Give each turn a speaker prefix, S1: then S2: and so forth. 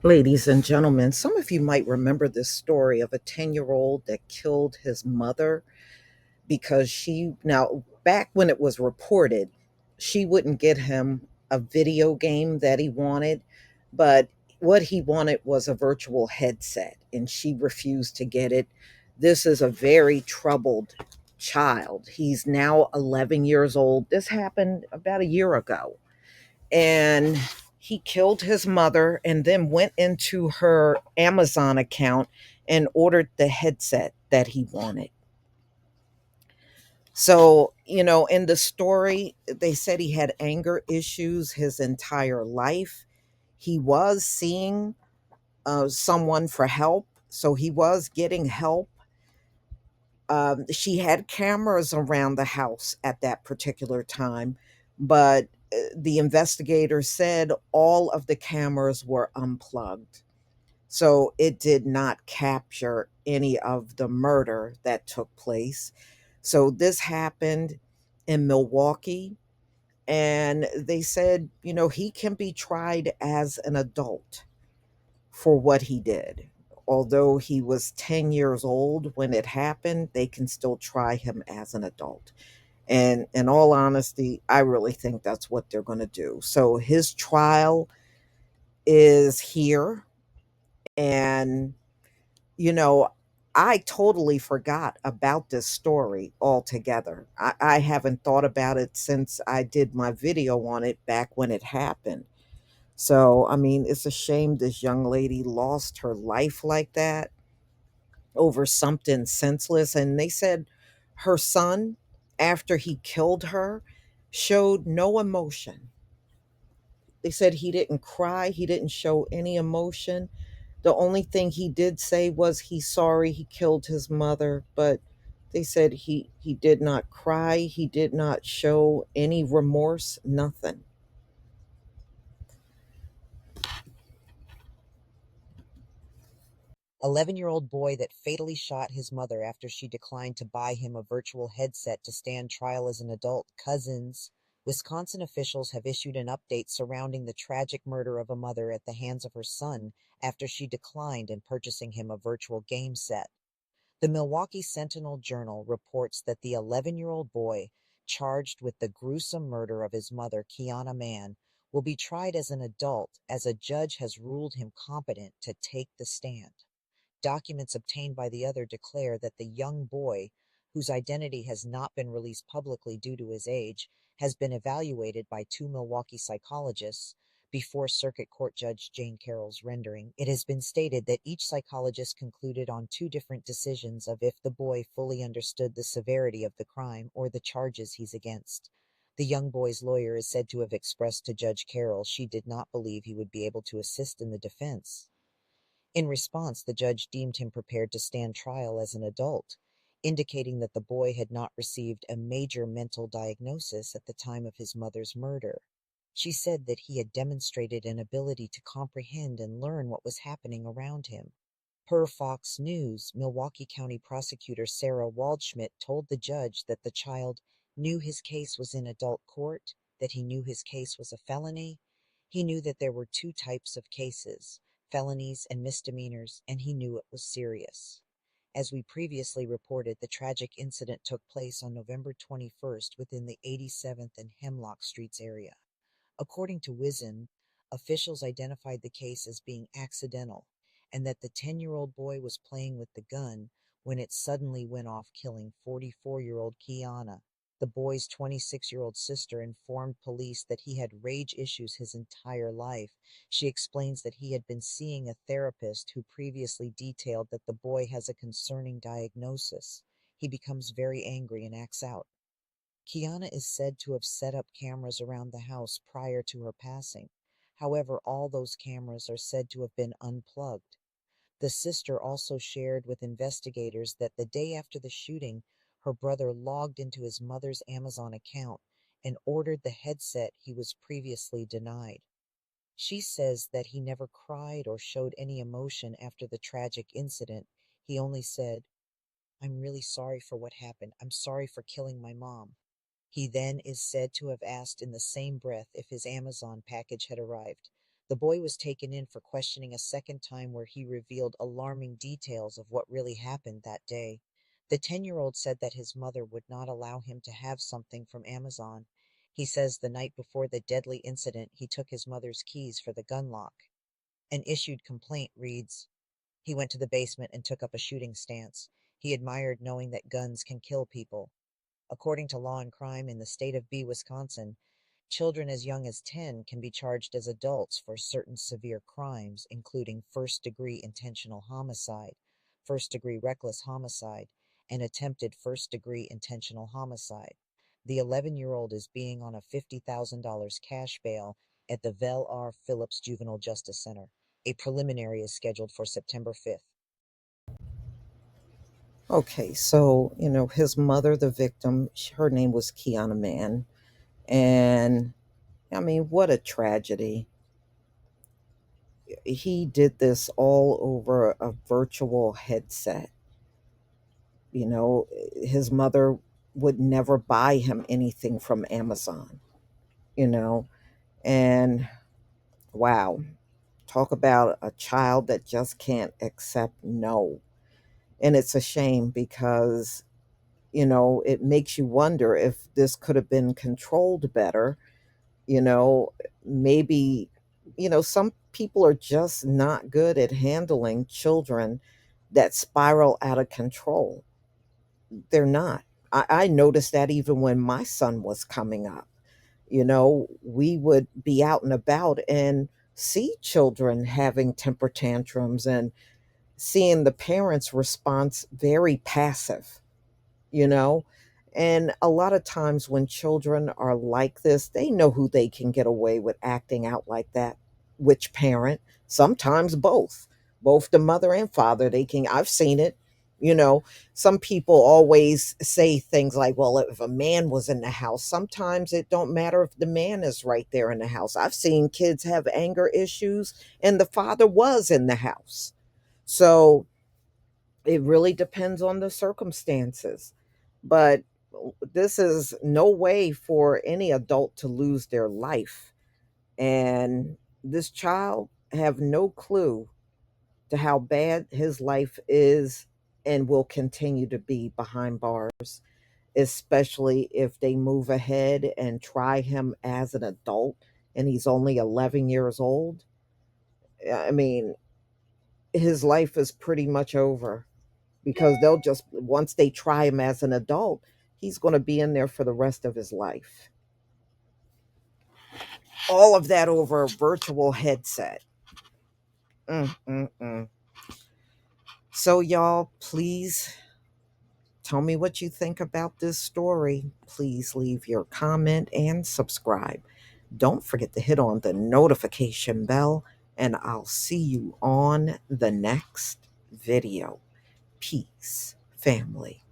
S1: Ladies and gentlemen, some of you might remember this story of a 10-year-old that killed his mother because now, back when it was reported, she wouldn't get him a video game that he wanted, but what he wanted was a virtual headset, and she refused to get it. This is a very troubled child. He's now 11 years old. This happened about a year ago, and he killed his mother and then went into her Amazon account and ordered the headset that he wanted. So, in the story, they said he had anger issues his entire life. He was seeing someone for help, so he was getting help. She had cameras around the house at that particular time, but the investigator said all of the cameras were unplugged. So it did not capture any of the murder that took place. So this happened in Milwaukee, and they said, he can be tried as an adult for what he did. Although he was 10 years old when it happened, they can still try him as an adult. And in all honesty, I really think that's what they're going to do. So his trial is here. And, you know, I totally forgot about this story altogether. I haven't thought about it since I did my video on it back when it happened. So, I mean, it's a shame this young lady lost her life like that over something senseless. And they said her son, after he killed her, showed no emotion. They said he didn't cry, he didn't show any emotion. The only thing he did say was he's sorry he killed his mother, but they said he did not cry, he did not show any remorse, nothing.
S2: 11-year-old boy that fatally shot his mother after she declined to buy him a virtual headset to stand trial as an adult. Cousins. Wisconsin officials have issued an update surrounding the tragic murder of a mother at the hands of her son after she declined in purchasing him a virtual game set. The Milwaukee Sentinel-Journal reports that the 11-year-old boy, charged with the gruesome murder of his mother, Kiana Mann, will be tried as an adult as a judge has ruled him competent to take the stand. Documents obtained by the other declare that the young boy, whose identity has not been released publicly due to his age, has been evaluated by two Milwaukee psychologists before Circuit Court Judge Jane Carroll's rendering. It has been stated that each psychologist concluded on two different decisions of if the boy fully understood the severity of the crime or the charges he's against. The young boy's lawyer is said to have expressed to Judge Carroll she did not believe he would be able to assist in the defense. In response, the judge deemed him prepared to stand trial as an adult, indicating that the boy had not received a major mental diagnosis at the time of his mother's murder. She said that he had demonstrated an ability to comprehend and learn what was happening around him. Per Fox News, Milwaukee County Prosecutor Sarah Waldschmidt told the judge that the child knew his case was in adult court, that he knew his case was a felony. He knew that there were two types of cases, felonies and misdemeanors, and he knew it was serious. As we previously reported, the tragic incident took place on November 21st within the 87th and Hemlock Streets area. According to Wizen, officials identified the case as being accidental and that the 10-year-old boy was playing with the gun when it suddenly went off, killing 44-year-old Kiana. The boy's 26-year-old sister informed police that he had rage issues his entire life. She explains that he had been seeing a therapist who previously detailed that the boy has a concerning diagnosis. He becomes very angry and acts out. Kiana is said to have set up cameras around the house prior to her passing. However, all those cameras are said to have been unplugged. The sister also shared with investigators that the day after the shooting, her brother logged into his mother's Amazon account and ordered the headset he was previously denied. She says that he never cried or showed any emotion after the tragic incident. He only said, "I'm really sorry for what happened. I'm sorry for killing my mom." He then is said to have asked in the same breath if his Amazon package had arrived. The boy was taken in for questioning a second time where he revealed alarming details of what really happened that day. The 10-year-old said that his mother would not allow him to have something from Amazon. He says the night before the deadly incident, he took his mother's keys for the gun lock. An issued complaint reads, he went to the basement and took up a shooting stance. He admired knowing that guns can kill people. According to Law and Crime in the state of B, Wisconsin, children as young as 10 can be charged as adults for certain severe crimes, including first-degree intentional homicide, first-degree reckless homicide, and attempted first-degree intentional homicide. The 11-year-old is being on a $50,000 cash bail at the Vel R. Phillips Juvenile Justice Center. A preliminary is scheduled for September 5th.
S1: Okay, so, his mother, the victim, her name was Kiana Mann. And I mean, what a tragedy. He did this all over a virtual headset. You know, his mother would never buy him anything from Amazon, you know, and wow, talk about a child that just can't accept no. And it's a shame because, it makes you wonder if this could have been controlled better. you know Maybe, some people are just not good at handling children that spiral out of control. They're not. I noticed that even when my son was coming up. We would be out and about and see children having temper tantrums and seeing the parents' response very passive, you know? And a lot of times when children are like this, they know who they can get away with acting out like that. Which parent? Sometimes both the mother and father. I've seen it. You know, some people always say things like, well, if a man was in the house, sometimes it don't matter if the man is right there in the house. I've seen kids have anger issues and the father was in the house. So it really depends on the circumstances. But this is no way for any adult to lose their life. And this child have no clue to how bad his life is and will continue to be behind bars, especially if they move ahead and try him as an adult and he's only 11 years old. I mean, his life is pretty much over because they'll just, once they try him as an adult, he's going to be in there for the rest of his life. All of that over a virtual headset. Mm-mm-mm. So, y'all, please tell me what you think about this story. Please leave your comment and subscribe. Don't forget to hit on the notification bell, and I'll see you on the next video. Peace, family.